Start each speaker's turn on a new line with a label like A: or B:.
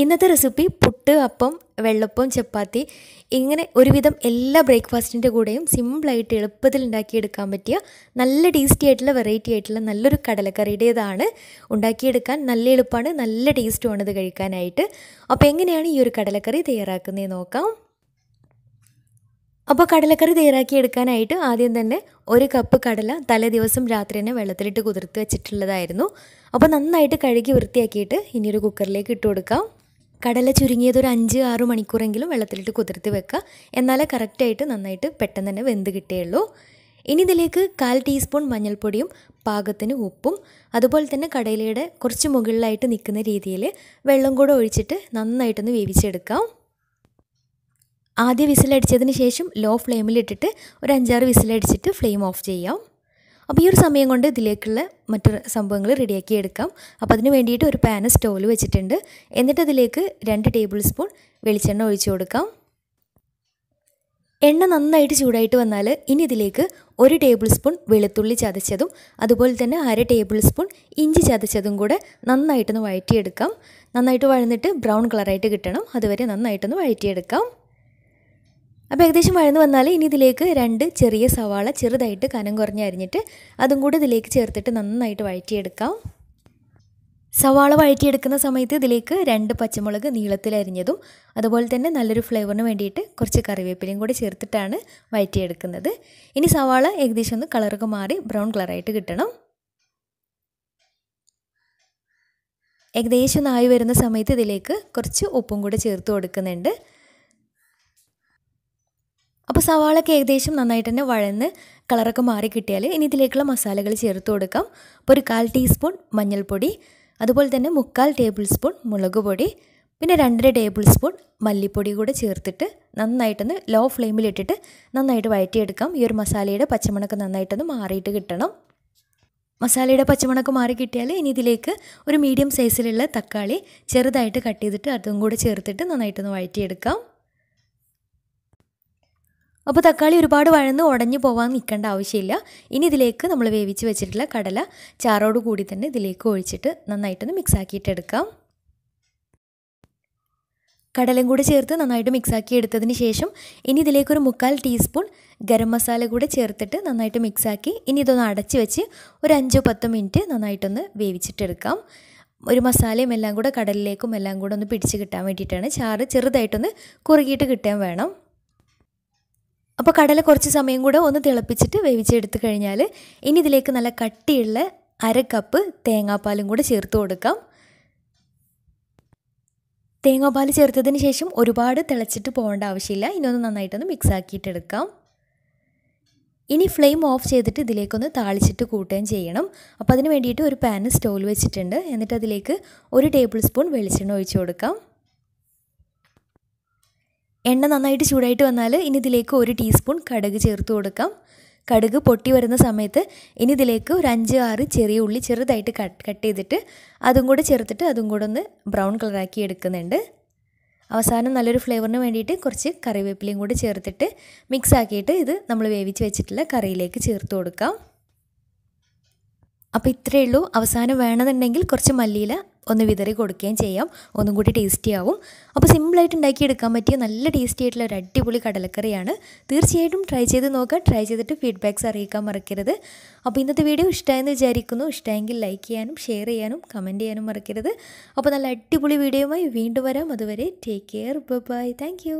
A: ഇന്നത്തെ റെസിപ്പി പുട്ട്, അപ്പം, വെള്ളപ്പം, ചപ്പാത്തി ഇങ്ങനെ ഒരുവിധം എല്ലാ ബ്രേക്ക്ഫാസ്റ്റിൻ്റെ കൂടെയും സിമ്പിളായിട്ട് എളുപ്പത്തിൽ ഉണ്ടാക്കിയെടുക്കാൻ പറ്റിയ നല്ല ടേസ്റ്റി ആയിട്ടുള്ള വെറൈറ്റി ആയിട്ടുള്ള നല്ലൊരു കടലക്കറിയുടേതാണ്. ഉണ്ടാക്കിയെടുക്കാൻ നല്ല എളുപ്പമാണ്, നല്ല ടേസ്റ്റുമാണ് ഇത് കഴിക്കാനായിട്ട്. അപ്പോൾ എങ്ങനെയാണ് ഈ ഒരു കടലക്കറി തയ്യാറാക്കുന്നത് നോക്കാം. അപ്പോൾ കടലക്കറി തയ്യാറാക്കിയെടുക്കാനായിട്ട് ആദ്യം തന്നെ 1 കപ്പ് കടല തലേ ദിവസം രാത്രി തന്നെ വെള്ളത്തിലിട്ട് കുതിർത്ത് വെച്ചിട്ടുള്ളതായിരുന്നു. അപ്പോൾ നന്നായിട്ട് കഴുകി വൃത്തിയാക്കിയിട്ട് ഇനിയൊരു കുക്കറിലേക്ക് ഇട്ട് കൊടുക്കാം. കടല ചുരുങ്ങിയത് ഒരു 5-6 മണിക്കൂറെങ്കിലും വെള്ളത്തിലിട്ട് കുതിർത്ത് വെക്കുക. എന്നാലേ കറക്റ്റായിട്ട് നന്നായിട്ട് പെട്ടെന്ന് തന്നെ വെന്ത് കിട്ടുകയുള്ളൂ. ഇനി ഇതിലേക്ക് 1/4 ടീസ്പൂൺ മഞ്ഞൾപ്പൊടിയും പാകത്തിന് ഉപ്പും അതുപോലെ തന്നെ കടലയുടെ കുറച്ച് മുകളിലായിട്ട് നിൽക്കുന്ന രീതിയിൽ വെള്ളം കൂടെ ഒഴിച്ചിട്ട് നന്നായിട്ടൊന്ന് വേവിച്ചെടുക്കാം. ആദ്യം വിസിലടിച്ചതിന് ശേഷം ലോ ഫ്ലെയിമിലിട്ടിട്ട് ഒരു 5-6 വിസിലടിച്ചിട്ട് ഫ്ലെയിം ഓഫ് ചെയ്യാം. അപ്പോൾ ഈ ഒരു സമയം കൊണ്ട് ഇതിലേക്കുള്ള മറ്റു സംഭവങ്ങൾ റെഡിയാക്കി എടുക്കാം. അപ്പോൾ അതിന് വേണ്ടിയിട്ട് ഒരു പാൻ സ്റ്റൗവിൽ വെച്ചിട്ടുണ്ട്. എന്നിട്ട് അതിലേക്ക് 2 ടേബിൾ സ്പൂൺ വെളിച്ചെണ്ണ ഒഴിച്ചു കൊടുക്കാം. എണ്ണ നന്നായിട്ട് ചൂടായിട്ട് വന്നാൽ ഇനി ഇതിലേക്ക് 1 ടേബിൾ സ്പൂൺ വെളുത്തുള്ളി ചതച്ചതും അതുപോലെ തന്നെ 1/2 ടേബിൾ സ്പൂൺ ഇഞ്ചി ചതച്ചതും കൂടെ നന്നായിട്ടൊന്ന് വഴറ്റിയെടുക്കാം. നന്നായിട്ട് വഴന്നിട്ട് ബ്രൗൺ കളറായിട്ട് കിട്ടണം, അതുവരെ നന്നായിട്ടൊന്ന് വഴറ്റിയെടുക്കാം. അപ്പോൾ ഏകദേശം വഴന്ന് വന്നാൽ ഇനി ഇതിലേക്ക് 2 ചെറിയ സവാള ചെറുതായിട്ട് കനം കുറഞ്ഞ് അരിഞ്ഞിട്ട് അതും കൂടി ഇതിലേക്ക് ചേർത്തിട്ട് നന്നായിട്ട് വഴറ്റിയെടുക്കാം. സവാള വഴറ്റിയെടുക്കുന്ന സമയത്ത് ഇതിലേക്ക് 2 പച്ചമുളക് നീളത്തിൽ അരിഞ്ഞതും അതുപോലെ തന്നെ നല്ലൊരു ഫ്ലേവറിന് വേണ്ടിയിട്ട് കുറച്ച് കറിവേപ്പിലയും കൂടി ചേർത്തിട്ടാണ് വഴറ്റിയെടുക്കുന്നത്. ഇനി സവാള ഏകദേശം ഒന്ന് കളറൊക്കെ മാറി ബ്രൗൺ കളറായിട്ട് കിട്ടണം. ഏകദേശം ഒന്ന് ആയി വരുന്ന സമയത്ത് ഇതിലേക്ക് കുറച്ച് ഉപ്പും കൂടി ചേർത്ത് കൊടുക്കുന്നുണ്ട്. അപ്പോൾ സവാളൊക്കെ ഏകദേശം നന്നായിട്ട് തന്നെ വഴന്ന് കളറൊക്കെ മാറി കിട്ടിയാൽ ഇനി ഇതിലേക്കുള്ള മസാലകൾ ചേർത്ത് കൊടുക്കാം. അപ്പോൾ ഒരു 1/4 ടീസ്പൂൺ മഞ്ഞൾപ്പൊടി, അതുപോലെ തന്നെ 3/4 ടേബിൾ സ്പൂൺ മുളക് പൊടി, പിന്നെ 2.5 ടേബിൾ സ്പൂൺ മല്ലിപ്പൊടി കൂടെ ചേർത്തിട്ട് നന്നായിട്ടൊന്ന് ലോ ഫ്ലെയിമിലിട്ടിട്ട് നന്നായിട്ട് വഴറ്റിയെടുക്കാം. ഈ ഒരു മസാലയുടെ പച്ചമണക്ക് നന്നായിട്ടൊന്ന് മാറിയിട്ട് കിട്ടണം. മസാലയുടെ പച്ചമണക്ക് മാറി കിട്ടിയാൽ ഇനി ഇതിലേക്ക് ഒരു മീഡിയം സൈസിലുള്ള തക്കാളി ചെറുതായിട്ട് കട്ട് ചെയ്തിട്ട് അതും കൂടെ ചേർത്തിട്ട് നന്നായിട്ടൊന്ന് വഴറ്റിയെടുക്കാം. അപ്പോൾ തക്കാളി ഒരുപാട് വഴന്ന് ഉടഞ്ഞു പോകാൻ നിൽക്കേണ്ട ആവശ്യമില്ല. ഇനി ഇതിലേക്ക് നമ്മൾ വേവിച്ച് വെച്ചിട്ടുള്ള കടല ചാറോട് കൂടി തന്നെ ഇതിലേക്ക് ഒഴിച്ചിട്ട് നന്നായിട്ടൊന്ന് മിക്സ് ആക്കിയിട്ടെടുക്കാം. കടലയും കൂടി ചേർത്ത് നന്നായിട്ട് മിക്സാക്കി എടുത്തതിന് ശേഷം ഇനി ഇതിലേക്കൊരു 3/4 ടീസ്പൂൺ ഗരം മസാല കൂടെ ചേർത്തിട്ട് നന്നായിട്ട് മിക്സാക്കി ഇനി ഇതൊന്ന് അടച്ച് വെച്ച് ഒരു 5-10 മിനിറ്റ് നന്നായിട്ടൊന്ന് വേവിച്ചിട്ടെടുക്കാം. ഒരു മസാലയും എല്ലാം കൂടെ കടലിലേക്കും എല്ലാം കൂടെ ഒന്ന് പിടിച്ച് കിട്ടാൻ വേണ്ടിയിട്ടാണ്. ചാറ് ചെറുതായിട്ടൊന്ന് കുറുകിയിട്ട് കിട്ടാൻ വേണം. അപ്പോൾ കടല കുറച്ച് സമയം കൂടെ ഒന്ന് തിളപ്പിച്ചിട്ട് വേവിച്ചെടുത്ത് കഴിഞ്ഞാൽ ഇനി ഇതിലേക്ക് നല്ല കട്ടിയുള്ള 1/2 കപ്പ് തേങ്ങാപ്പാലും കൂടെ ചേർത്ത് കൊടുക്കാം. തേങ്ങാപ്പാൽ ചേർത്തതിന് ശേഷം ഒരുപാട് തിളച്ചിട്ട് പോകേണ്ട ആവശ്യമില്ല. ഇനി ഒന്ന് നന്നായിട്ടൊന്ന് മിക്സ് ആക്കിയിട്ടെടുക്കാം. ഇനി ഫ്ലെയിം ഓഫ് ചെയ്തിട്ട് ഇതിലേക്കൊന്ന് താളിച്ചിട്ട് കൂട്ടുകയും ചെയ്യണം. അപ്പോൾ അതിന് വേണ്ടിയിട്ട് ഒരു പാൻ സ്റ്റൗവിൽ വെച്ചിട്ടുണ്ട്. എന്നിട്ട് അതിലേക്ക് 1 ടേബിൾ സ്പൂൺ വെളിച്ചെണ്ണ ഒഴിച്ചു കൊടുക്കാം. എണ്ണ നന്നായിട്ട് ചൂടായിട്ട് വന്നാൽ ഇനി ഇതിലേക്ക് 1 ടീസ്പൂൺ കടുക് ചേർത്ത് കൊടുക്കാം. കടുക് പൊട്ടി വരുന്ന സമയത്ത് ഇനി ഇതിലേക്ക് ഒരു 5-6 ചെറിയ ഉള്ളി ചെറുതായിട്ട് കട്ട് ചെയ്തിട്ട് അതും കൂടെ ചേർത്തിട്ട് അതും കൂടെ ഒന്ന് ബ്രൗൺ കളറാക്കി എടുക്കുന്നുണ്ട്. അവസാനം നല്ലൊരു ഫ്ലേവറിന് വേണ്ടിയിട്ട് കുറച്ച് കറിവേപ്പിലയും കൂടി ചേർത്തിട്ട് മിക്സ് ആക്കിയിട്ട് ഇത് നമ്മൾ വേവിച്ച് വെച്ചിട്ടുള്ള കറിയിലേക്ക് ചേർത്ത് കൊടുക്കാം. അപ്പോൾ ഇത്രയേ ഉള്ളൂ. അവസാനം വേണമെന്നുണ്ടെങ്കിൽ കുറച്ച് മല്ലിയില ഒന്ന് വിതറി കൊടുക്കുകയും ചെയ്യാം, ഒന്നും കൂടി ടേസ്റ്റി ആവും. അപ്പോൾ സിമ്പിളായിട്ട് ഉണ്ടാക്കിയെടുക്കാൻ പറ്റിയ നല്ല ടേസ്റ്റി ആയിട്ടുള്ള ഒരു അടിപൊളി കടലക്കറിയാണ്. തീർച്ചയായിട്ടും ട്രൈ ചെയ്ത് നോക്കുക. ട്രൈ ചെയ്തിട്ട് ഫീഡ്ബാക്ക്സ് അറിയിക്കാൻ മറക്കരുത്. അപ്പോൾ ഇന്നത്തെ വീഡിയോ ഇഷ്ടമായെന്ന് വിചാരിക്കുന്നു. ഇഷ്ടമെങ്കിൽ ലൈക്ക് ചെയ്യാനും ഷെയർ ചെയ്യാനും കമൻറ്റ് ചെയ്യാനും മറക്കരുത്. അപ്പോൾ നല്ല അടിപൊളി വീഡിയോയുമായി വീണ്ടും വരാം. അതുവരെ take care, bye, thank U.